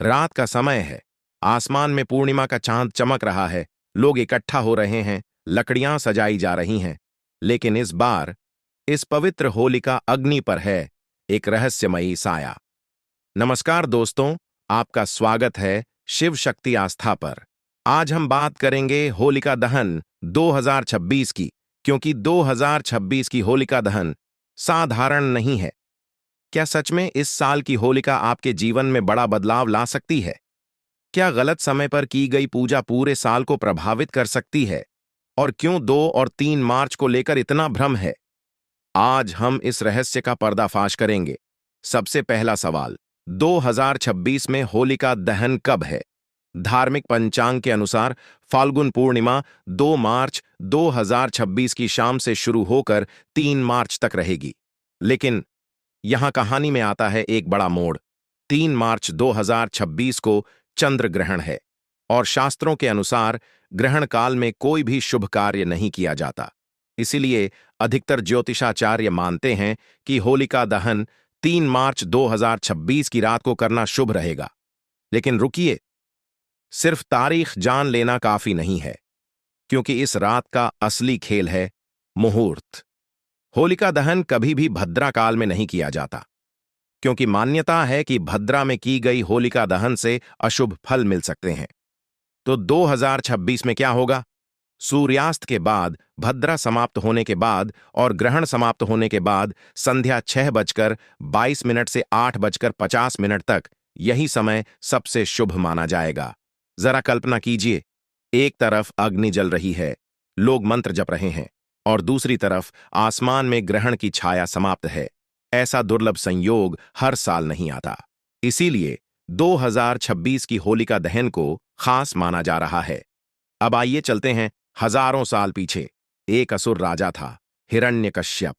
रात का समय है। आसमान में पूर्णिमा का चांद चमक रहा है। लोग इकट्ठा हो रहे हैं। लकड़ियां सजाई जा रही हैं। लेकिन इस बार इस पवित्र होलिका अग्नि पर है एक रहस्यमयी साया। नमस्कार दोस्तों, आपका स्वागत है शिव शक्ति आस्था पर। आज हम बात करेंगे होलिका दहन 2026 की, क्योंकि 2026 की होलिका दहन साधारण नहीं है। क्या सच में इस साल की होलिका आपके जीवन में बड़ा बदलाव ला सकती है? क्या गलत समय पर की गई पूजा पूरे साल को प्रभावित कर सकती है? और क्यों 2 और 3 मार्च को लेकर इतना भ्रम है? आज हम इस रहस्य का पर्दाफाश करेंगे। सबसे पहला सवाल, 2026 में होलिका दहन कब है? धार्मिक पंचांग के अनुसार फाल्गुन पूर्णिमा 2 मार्च 2026 की शाम से शुरू होकर 3 मार्च तक रहेगी। लेकिन यहां कहानी में आता है एक बड़ा मोड़। 3 मार्च 2026 को चंद्र ग्रहण है और शास्त्रों के अनुसार ग्रहण काल में कोई भी शुभ कार्य नहीं किया जाता। इसीलिए अधिकतर ज्योतिषाचार्य मानते हैं कि होलिका दहन 3 मार्च 2026 की रात को करना शुभ रहेगा। लेकिन रुकिए, सिर्फ तारीख जान लेना काफी नहीं है, क्योंकि इस रात का असली खेल है मुहूर्त। होलिका दहन कभी भी भद्रा काल में नहीं किया जाता, क्योंकि मान्यता है कि भद्रा में की गई होलिका दहन से अशुभ फल मिल सकते हैं। तो 2026 में क्या होगा? सूर्यास्त के बाद, भद्रा समाप्त होने के बाद और ग्रहण समाप्त होने के बाद संध्या 6:22 से 8:50 तक यही समय सबसे शुभ माना जाएगा। जरा कल्पना कीजिए, एक तरफ अग्नि जल रही है, लोग मंत्र जप रहे हैं, और दूसरी तरफ आसमान में ग्रहण की छाया समाप्त है। ऐसा दुर्लभ संयोग हर साल नहीं आता। इसीलिए 2026 की होलिका दहन को खास माना जा रहा है। अब आइए चलते हैं हजारों साल पीछे। एक असुर राजा था, हिरण्यकश्यप।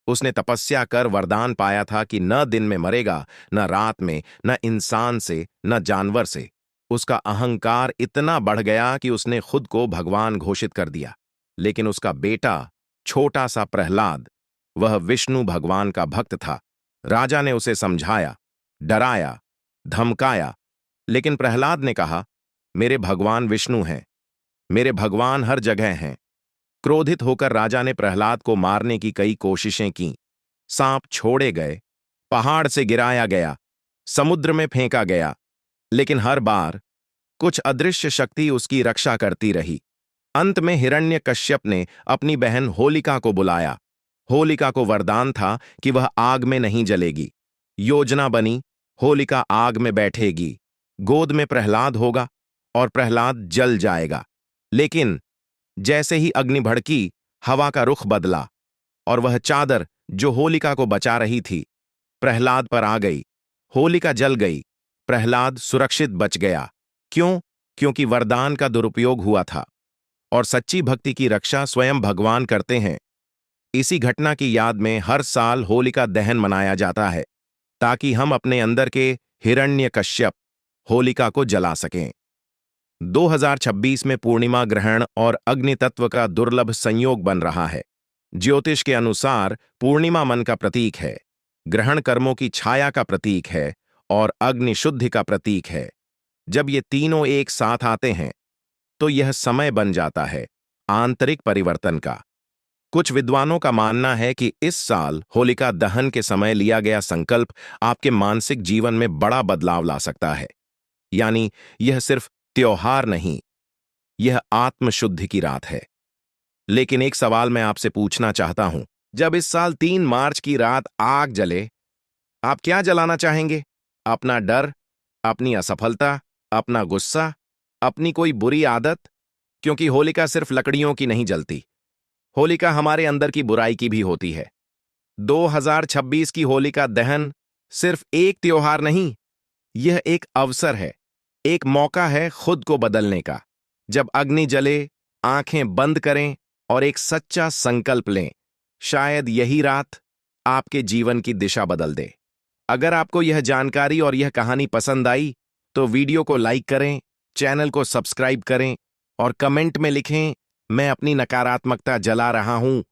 उसने तपस्या कर वरदान पाया था कि न दिन में मरेगा, न रात में, न इंसान से, न जानवर से। उसका अहंकार इतना बढ़ गया कि उसने खुद को भगवान घोषित कर दिया। लेकिन उसका बेटा, छोटा सा प्रहलाद, वह विष्णु भगवान का भक्त था। राजा ने उसे समझाया, डराया, धमकाया, लेकिन प्रहलाद ने कहा, मेरे भगवान विष्णु हैं, मेरे भगवान हर जगह हैं। क्रोधित होकर राजा ने प्रहलाद को मारने की कई कोशिशें की। सांप छोड़े गए, पहाड़ से गिराया गया, समुद्र में फेंका गया, लेकिन हर बार कुछ अदृश्य शक्ति उसकी रक्षा करती रही। अंत में हिरण्यकश्यप ने अपनी बहन होलिका को बुलाया। होलिका को वरदान था कि वह आग में नहीं जलेगी। योजना बनी, होलिका आग में बैठेगी, गोद में प्रहलाद होगा और प्रहलाद जल जाएगा। लेकिन जैसे ही अग्नि भड़की, हवा का रुख बदला और वह चादर जो होलिका को बचा रही थी, प्रहलाद पर आ गई। होलिका जल गई, प्रहलाद सुरक्षित बच गया। क्यों? क्योंकि वरदान का दुरुपयोग हुआ था, और सच्ची भक्ति की रक्षा स्वयं भगवान करते हैं। इसी घटना की याद में हर साल होलिका दहन मनाया जाता है, ताकि हम अपने अंदर के हिरण्यकश्यप, होलिका को जला सकें। 2026 में पूर्णिमा ग्रहण और अग्नि तत्व का दुर्लभ संयोग बन रहा है। ज्योतिष के अनुसार पूर्णिमा मन का प्रतीक है, ग्रहण कर्मों की छाया का प्रतीक है, और अग्नि शुद्धि का प्रतीक है। जब ये तीनों एक साथ आते हैं, तो यह समय बन जाता है आंतरिक परिवर्तन का। कुछ विद्वानों का मानना है कि इस साल होलिका दहन के समय लिया गया संकल्प आपके मानसिक जीवन में बड़ा बदलाव ला सकता है। यानी यह सिर्फ त्योहार नहीं, यह आत्मशुद्धि की रात है। लेकिन एक सवाल मैं आपसे पूछना चाहता हूं, जब इस साल 3 मार्च की रात आग जले, आप क्या जलाना चाहेंगे? अपना डर, अपनी असफलता, अपना गुस्सा, अपनी कोई बुरी आदत? क्योंकि होलिका सिर्फ लकड़ियों की नहीं जलती, होलिका हमारे अंदर की बुराई की भी होती है। 2026 की होलिका दहन सिर्फ एक त्योहार नहीं, यह एक अवसर है, एक मौका है खुद को बदलने का। जब अग्नि जले, आंखें बंद करें और एक सच्चा संकल्प लें, शायद यही रात आपके जीवन की दिशा बदल दे। अगर आपको यह जानकारी और यह कहानी पसंद आई, तो वीडियो को लाइक करें, चैनल को सब्सक्राइब करें और कमेंट में लिखें, मैं अपनी नकारात्मकता जला रहा हूं,